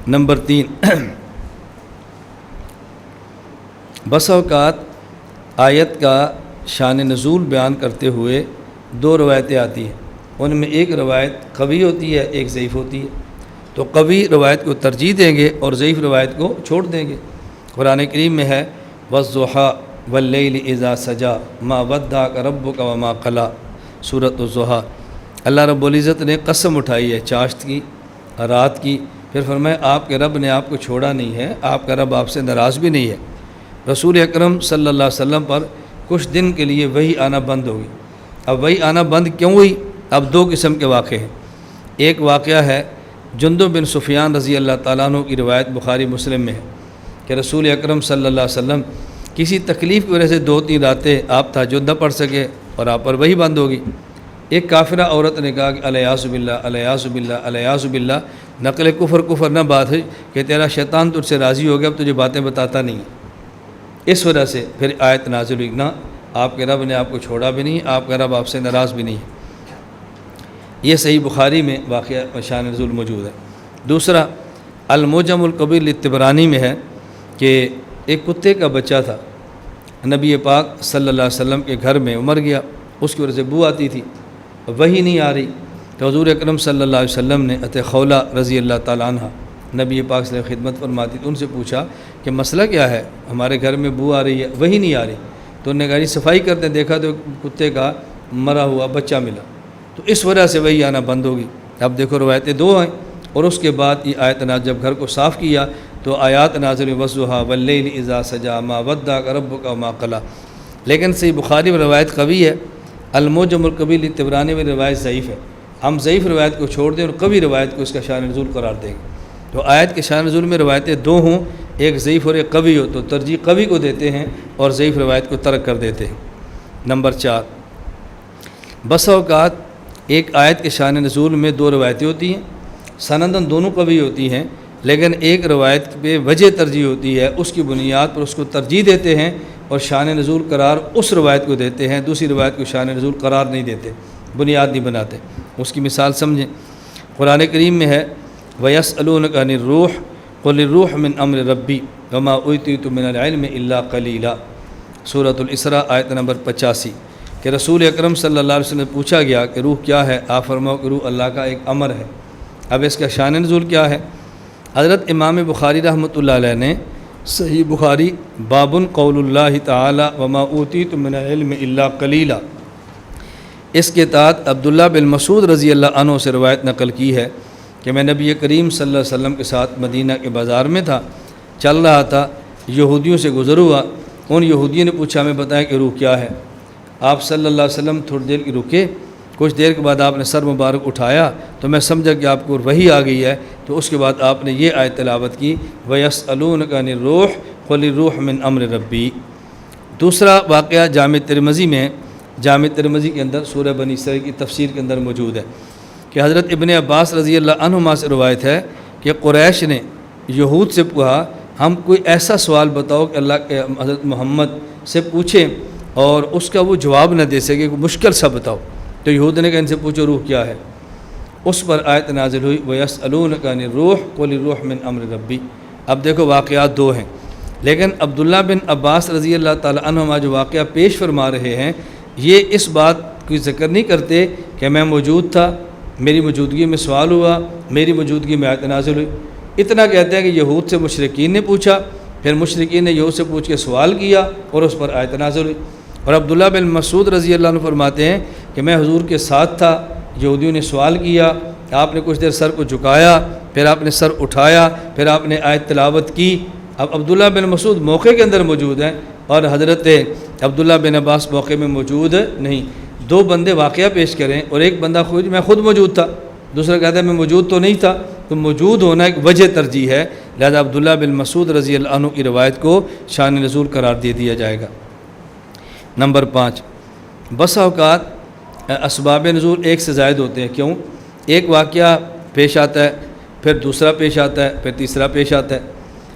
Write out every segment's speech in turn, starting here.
Number 3، بسا اوقات آیت کا شان نزول بیان کرتے ہوئے 2 روایتیں آتی ہیں، ان میں ایک روایت قوی ہوتی ہے، ایک ضعیف ہوتی ہے، تو قوی روایت کو ترجیح دیں گے اور ضعیف روایت کو چھوڑ دیں گے۔ قرآن کریم میں ہے وَالضُّحَىٰ وَاللَّيْلِ إِذَا سَجَىٰ مَا وَدَّعَكَ رَبُّكَ وَمَا قَلَىٰ، سورۃ الضحیٰ۔ اللہ رب العزت نے قسم اٹھائی ہے چاشت کی، رات کی، پھر فرمایا آپ کے رب نے آپ کو چھوڑا نہیں ہے، آپ کا رب آپ سے ناراض بھی نہیں ہے۔ رسول اکرم صلی اللہ علیہ وسلم پر کچھ دن کے لیے وحی آنا بند ہوگی۔ اب وحی آنا بند کیوں ہوئی؟ اب 2 قسم کے واقعے ہیں۔ ایک واقعہ ہے جندب بن سفیان رضی اللہ تعالیٰ عنہ کی روایت بخاری مسلم میں ہے کہ رسول اکرم صلی اللہ علیہ وسلم کسی تکلیف کی وجہ سے 2-3 راتیں آپ تہجد نہ پڑھ سکے اور آپ پر وحی بند ہوگی۔ ایک کافرہ عورت نے کہا کہ الیاذ باللہ الیاذ باللہ الیاذ باللہ، نقل کفر نہ بات ہے کہ تیرا شیطان تجھ سے راضی ہو گیا، اب تجھے باتیں بتاتا نہیں ہے۔ اس وجہ سے پھر آیت نازل ہوئی، نہ آپ کے رب نے آپ کو چھوڑا بھی نہیں، آپ کا رب آپ سے ناراض بھی نہیں ہے۔ یہ صحیح بخاری میں واقعہ شان نزول موجود ہے۔ دوسرا المعجم الکبیر للطبرانی میں ہے کہ ایک کتے کا بچہ تھا، نبی پاک صلی اللہ علیہ وسلم کے گھر میں مر گیا، اس کی وجہ سے بو آتی تھی، وہی نہیں آ رہی، تو حضور اکرم صلی اللہ علیہ وسلم نے خولہ رضی اللہ تعالیٰ عنہ نبی پاک صلی اللہ علیہ وسلم خدمت فرماتی تھی، ان سے پوچھا کہ مسئلہ کیا ہے، ہمارے گھر میں بو آ رہی ہے، وہی نہیں آ رہی، تو انہوں نے کہا صفائی کرتے دیکھا تو کتے کا مرا ہوا بچہ ملا، تو اس وجہ سے وہی آنا بند ہوگی۔ اب دیکھو روایتیں 2 ہیں، اور اس کے بعد یہ آیت نازل، جب گھر کو صاف کیا تو آیات نازل وَالضُّحَىٰ وَاللَّيْلِ إِذَا سَجَىٰ مَا وَدَّعَكَ رَبُّكَ وَمَا قَلَىٰ۔ لیکن صحیح بخاری میں روایت قوی ہے، المعجم الکبیر للطبرانی میں روایت ضعیف ہے۔ ہم ضعیف روایت کو چھوڑ دیں اور قوی روایت کو اس کا شان نزول قرار دیں گے۔ تو آیت کے شان نزول میں روایتیں 2 ہوں، ایک ضعیف اور ایک قوی ہو، تو ترجیح قوی کو دیتے ہیں اور ضعیف روایت کو ترک کر دیتے ہیں۔ نمبر 4، بسا اوقات ایک آیت کے شان نزول میں 2 روایتیں ہوتی ہیں، سندن دونوں قوی ہوتی ہیں، لیکن ایک روایت پہ وجہ ترجیح ہوتی ہے، اس کی بنیاد پر اس کو ترجیح دیتے ہیں اور شان نزول قرار اس روایت کو دیتے ہیں، دوسری روایت کو شان نزول قرار نہیں دیتے، بنیاد نہیں بناتے۔ اس کی مثال سمجھیں، قرآن کریم میں ہے وَيَسْأَلُونَكَ عَنِ الرُّوحِ قُلِ الرُّوحُ مِنْ أَمْرِ رَبِّي وَمَا أُوتِيتُم مِّنَ الْعِلْمِ إِلَّا قَلِيلًا، سورۃ الاسراء آیت نمبر 85، کہ رسول اکرم صلی اللہ علیہ وسلم سے پوچھا گیا کہ روح کیا ہے، آپ فرماؤ کہ روح اللہ کا ایک امر ہے۔ اب اس کا شان نزول کیا ہے؟ حضرت امام بخاری رحمۃ اللہ علیہ نے صحیح بخاری باب قول اللہ تعالی وما اوتیتم من العلم الا قلیلا، اس کے تحت عبداللہ بن مسعود رضی اللہ عنہ سے روایت نقل کی ہے کہ میں نبی کریم صلی اللہ علیہ وسلم کے ساتھ مدینہ کے بازار میں تھا، چل رہا تھا، یہودیوں سے گزر ہوا، ان یہودیوں نے پوچھا ہمیں بتائیں کہ روح کیا ہے۔ آپ صلی اللہ علیہ وسلم تھوڑی دیر کی رکے، کچھ دیر کے بعد آپ نے سر مبارک اٹھایا تو میں سمجھا کہ آپ کو وحی آ گئی ہے، تو اس کے بعد آپ نے یہ آیت تلاوت کی وَيَسْأَلُونَكَ عَنِ الرُّوحِ قُلِ الرُّوحُ مِنْ أَمْرِ رَبِّي۔ دوسرا واقعہ جامع ترمذی میں، جامع ترمذی کے اندر سورہ بنی اسرائیل کی تفسیر کے اندر موجود ہے کہ حضرت ابن عباس رضی اللہ عنہما سے روایت ہے کہ قریش نے یہود سے کہا ہم کوئی ایسا سوال بتاؤ کہ اللہ کے حضرت محمد سے پوچھیں اور اس کا وہ جواب نہ دے سکے، کوئی مشکل سا بتاؤ، تو یہود نے کہا ان سے پوچھو روح کیا ہے۔ اس پر آیت نازل ہوئی وَيَسْأَلُونَكَ عَنِ الرُّوحِ قُلِ الرُّوحُ مِنْ أَمْرِ رَبِّي۔ اب دیکھو واقعات 2 ہیں، لیکن عبداللہ بن عباس رضی اللہ تعالی عنہما جو واقعہ پیش فرما رہے ہیں یہ اس بات کو ذکر نہیں کرتے کہ میں موجود تھا، میری موجودگی میں سوال ہوا، میری موجودگی میں آیت نازل ہوئی، اتنا کہتے ہیں کہ یہود سے مشرکین نے پوچھا، پھر مشرکین نے یہود سے پوچھ کے سوال کیا اور اس پر آیت نازل ہوئی۔ اور عبداللہ بن مسعود رضی اللہ عنہ فرماتے ہیں کہ میں حضور کے ساتھ تھا، یہودیوں نے سوال کیا، آپ نے کچھ دیر سر کو جھکایا، پھر آپ نے سر اٹھایا، پھر آپ نے آیت تلاوت کی۔ اب عبداللہ بن مسعود موقع کے اندر موجود ہیں اور حضرت عبداللہ بن عباس موقع میں موجود نہیں۔ 2 بندے واقعہ پیش کریں اور ایک بندہ میں خود موجود تھا، دوسرا کہتا ہے میں موجود تو نہیں تھا، تو موجود ہونا ایک وجہ ترجیح ہے، لہذا عبداللہ بن مسعود رضی اللہ عنہ کی روایت کو شان نزول قرار دے دیا جائے گا۔ نمبر 5، بسا اوقات اسباب نزول ایک سے زائد ہوتے ہیں، کیوں؟ ایک واقعہ پیش آتا ہے، پھر دوسرا پیش آتا ہے، پھر تیسرا پیش آتا ہے،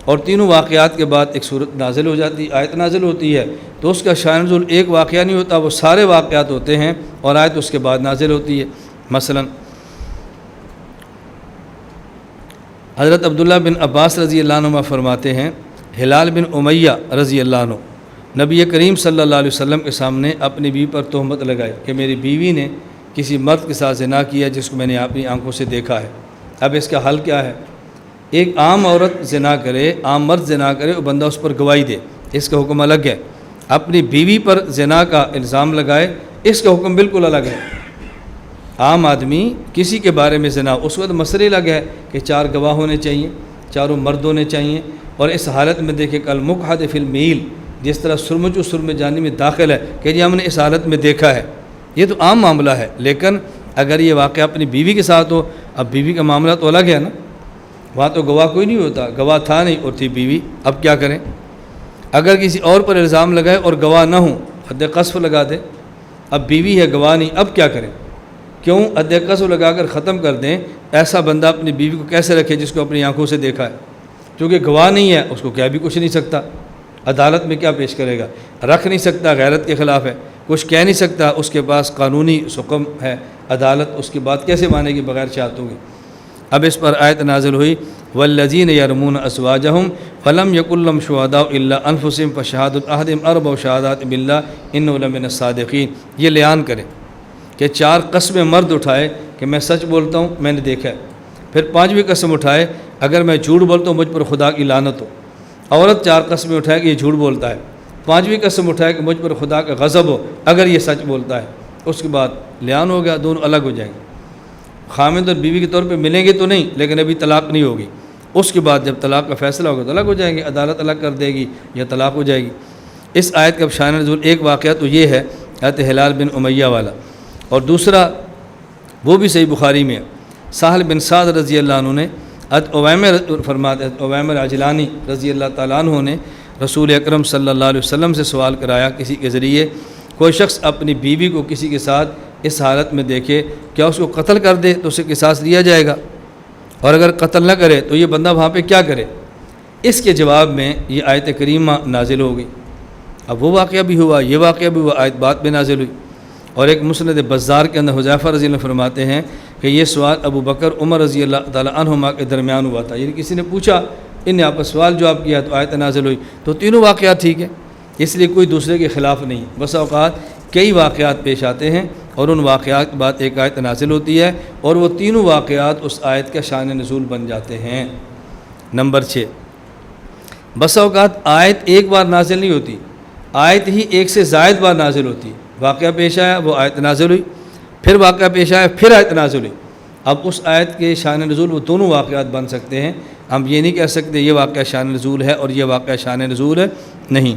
اور تینوں واقعات کے بعد ایک صورت نازل ہو جاتی ہے، آیت نازل ہوتی ہے، تو اس کا شان نزول ایک واقعہ نہیں ہوتا، وہ سارے واقعات ہوتے ہیں اور آیت اس کے بعد نازل ہوتی ہے۔ مثلا حضرت عبداللہ بن عباس رضی اللہ عنہ فرماتے ہیں ہلال بن امیہ رضی اللہ عنہ نبی کریم صلی اللہ علیہ وسلم کے سامنے اپنی بیوی پر تہمت لگائی کہ میری بیوی نے کسی مرد کے ساتھ زنا کیا جس کو میں نے اپنی آنکھوں سے دیکھا ہے۔ اب اس کا حل کیا ہے؟ ایک عام عورت زنا کرے، عام مرد زنا کرے اور بندہ اس پر گواہی دے، اس کا حکم الگ ہے۔ اپنی بیوی پر زنا کا الزام لگائے، اس کا حکم بالکل الگ ہے۔ عام آدمی کسی کے بارے میں زنا، اس وقت مسئلہ الگ ہے کہ 4 گواہ ہونے چاہیے، چاروں مرد ہونے چاہیے، اور اس حالت میں دیکھے کل مقحد فی المیل، جس طرح سرمجو سرم جانی میں داخل ہے کہ جی ہم نے اس حالت میں دیکھا ہے، یہ تو عام معاملہ ہے۔ لیکن اگر یہ واقعہ اپنی بیوی کے ساتھ ہو، اب بیوی کا معاملہ تو الگ ہے نا، وہاں تو گواہ کوئی نہیں ہوتا، گواہ تھا نہیں اور تھی بیوی، اب کیا کریں؟ اگر کسی اور پر الزام لگائے اور گواہ نہ ہوں، حد قذف لگا دے، اب بیوی ہے گواہ نہیں، اب کیا کریں؟ کیوں حد قذف لگا کر ختم کر دیں؟ ایسا بندہ اپنی بیوی کو کیسے رکھے جس کو اپنی آنکھوں سے دیکھا ہے؟ کیونکہ گواہ نہیں ہے، اس کو کیا بھی کچھ نہیں سکتا، عدالت میں کیا پیش کرے گا؟ رکھ نہیں سکتا، غیرت کے خلاف ہے، کچھ کہہ نہیں سکتا، اس کے پاس قانونی حکم ہے، عدالت اس کی بات کیسے مانے گی بغیر شہادتوں کے؟ اب اس پر آیت نازل ہوئی والذین یرمون ازواجہم فلم یکن لہم شہداء الا انفسہم فشہادۃ احدہم اربع شہادات باللہ انہ لمن الصادقین۔ یہ لیان کریں کہ 4 قسمیں مرد اٹھائے کہ میں سچ بولتا ہوں، میں نے دیکھا ہے، پھر 5ویں قسم اٹھائے اگر میں جھوٹ بولتا ہوں مجھ پر خدا کی لعنت ہو۔ عورت 4 قسمیں اٹھائے کہ یہ جھوٹ بولتا ہے، 5ویں قسم اٹھائے کہ مجھ پر خدا کا غضب ہو اگر یہ سچ بولتا ہے، اس کے بعد لیان ہو گیا، دونوں الگ ہو جائیں گے۔ خامد اور بیوی کے طور پہ ملیں گے تو نہیں، لیکن ابھی طلاق نہیں ہوگی، اس کے بعد جب طلاق کا فیصلہ ہوگا تو الگ ہو جائیں گے، عدالت الگ کر دے گی یا طلاق ہو جائے گی۔ اس آیت کا شان نزول ایک واقعہ تو یہ ہے حضرت ہلال بن امیہ والا، اور دوسرا وہ بھی صحیح بخاری میں ہے، سہل بن سعد رضی اللہ عنہ نے حضرت عویمر عجلانی رضی اللہ تعالیٰ عنہ نے رسول اکرم صلی اللہ علیہ وسلم سے سوال کرایا کسی کے ذریعے، کوئی شخص اپنی بیوی کو کسی کے ساتھ اس حالت میں دیکھے کیا اس کو قتل کر دے تو اسے قصاص لیا جائے گا، اور اگر قتل نہ کرے تو یہ بندہ وہاں پہ کیا کرے؟ اس کے جواب میں یہ آیت کریمہ نازل ہو گئی۔ اب وہ واقعہ بھی ہوا، یہ واقعہ بھی ہوا، آیت بعد میں نازل ہوئی۔ اور ایک مسند بزار کے اندر حذیفہ رضی اللہ عنہ فرماتے ہیں کہ یہ سوال ابو بکر عمر رضی اللہ تعالیٰ عنہما کے درمیان ہوا تھا، یعنی کسی نے پوچھا، ان نے آپس سوال جواب کیا تو آیت نازل ہوئی، تو تینوں واقعات ٹھیک ہیں، اس لیے کوئی دوسرے کے خلاف نہیں۔ بس اوقات کئی واقعات پیش آتے ہیں اور ان واقعات کے بعد ایک آیت نازل ہوتی ہے اور وہ تینوں واقعات اس آیت کا شان نزول بن جاتے ہیں۔ نمبر 6، بس اوقات آیت ایک بار نازل نہیں ہوتی، آیت ہی ایک سے زائد بار نازل ہوتی ہے۔ واقعہ پیش آیا، وہ آیت نازل ہوئی، پھر واقعہ پیش آیا، پھر آیت نازل ہوئی۔ اب اس آیت کے شان نزول وہ دونوں واقعات بن سکتے ہیں، ہم یہ نہیں کہہ سکتے یہ واقعہ شان نزول ہے اور یہ واقعہ شان نزول ہے، نہیں۔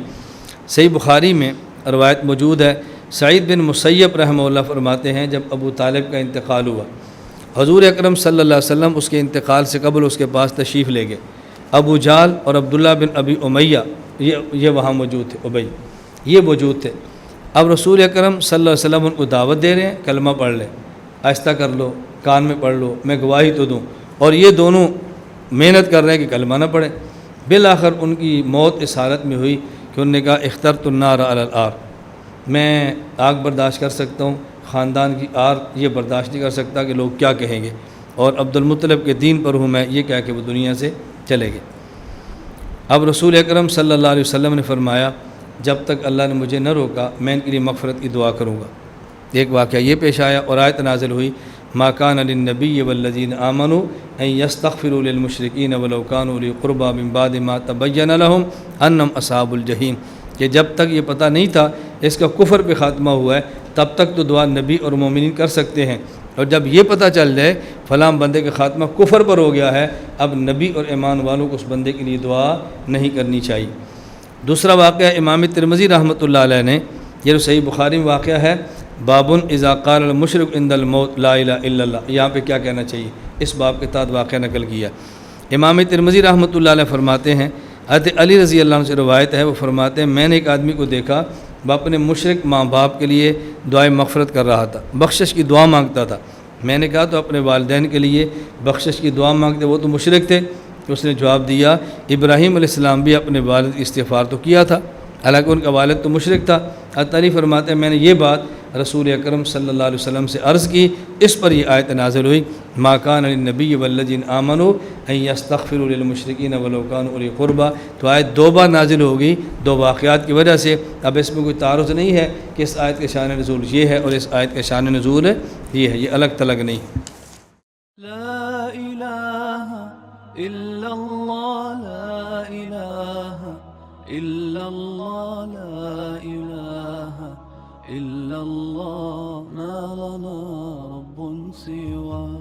صحیح بخاری میں روایت موجود ہے، سعید بن مسیب رحمہ اللہ فرماتے ہیں جب ابو طالب کا انتقال ہوا، حضور اکرم صلی اللہ علیہ وسلم اس کے انتقال سے قبل اس کے پاس تشریف لے گئے۔ ابو جہل اور عبداللہ بن ابی امیہ یہ وہاں موجود تھے، ابی یہ موجود تھے۔ اب رسول اکرم صلی اللہ علیہ وسلم ان کو دعوت دے رہے ہیں کلمہ پڑھ لیں، آہستہ کر لو، کان میں پڑھ لو، میں گواہی تو دوں، اور یہ دونوں محنت کر رہے ہیں کہ کلمہ نہ پڑھیں۔ بالآخر ان کی موت اس حالت میں ہوئی کہ انہوں نے کہا اخترت النار علی الآر، میں آگ برداشت کر سکتا ہوں، خاندان کی آر یہ برداشت نہیں کر سکتا کہ لوگ کیا کہیں گے، اور عبد المطلب کے دین پر ہوں میں، یہ کہہ کے وہ دنیا سے چلے گئے۔ اب رسول اکرم صلی اللہ علیہ وسلم نے فرمایا جب تک اللہ نے مجھے نہ روکا میں ان کے لیے مغفرت کی دعا کروں گا۔ ایک واقعہ یہ پیش آیا اور آیت نازل ہوئی ما کان للنبی والذین آمنوا ان یستغفروا للمشرکین ولو کانوا اولی قربی من بعد ما تبین لهم انہم اصحاب الجحیم، کہ جب تک یہ پتہ نہیں تھا اس کا کفر پہ خاتمہ ہوا ہے تب تک تو دعا نبی اور مومنین کر سکتے ہیں، اور جب یہ پتہ چل جائے فلاں بندے کا خاتمہ کفر پر ہو گیا ہے، اب نبی اور ایمان والوں کو اس بندے کے لیے دعا نہیں کرنی چاہیے۔ دوسرا واقعہ امام ترمذی رحمۃ اللہ علیہ نے، یہ صحیح بخاری میں واقعہ ہے، بابن اذا قال المشرک عند الموت لا الہ الا اللہ، یہاں پہ کیا کہنا چاہیے، اس باب کے تحت واقعہ نقل کیا۔ امام ترمذی رحمۃ اللہ علیہ فرماتے ہیں، حضرت علی رضی اللہ عنہ سے روایت ہے، وہ فرماتے ہیں میں نے ایک آدمی کو دیکھا وہ اپنے مشرک ماں باپ کے لیے دعائے مغفرت کر رہا تھا، بخشش کی دعا مانگتا تھا۔ میں نے کہا تو اپنے والدین کے لیے بخشش کی دعا مانگتے، وہ تو مشرک تھے۔ اس نے جواب دیا ابراہیم علیہ السلام بھی اپنے والد کی استغفار تو کیا تھا، حالانکہ ان کا والد تو مشرک تھا۔ حضرت علی فرماتے ہیں میں نے یہ بات رسول اکرم صلی اللہ علیہ وسلم سے عرض کی، اس پر یہ آیت نازل ہوئی، ما کان للنبی والذین آمنوا ان یستغفروا للمشرکین ولو کانوا اولی قربی۔ تو آیت دو بار نازل ہوگی، دو واقعات کی وجہ سے۔ اب اس میں کوئی تعارض نہیں ہے کہ اس آیت کا شان نزول یہ ہے اور اس آیت کا شان نزول یہ ہے، یہ الگ تلگ نہیں۔ لا الہ الا اللہ، لا الہ الا اللہ، لا الہ الا اللہ، ما لنا رب سواه۔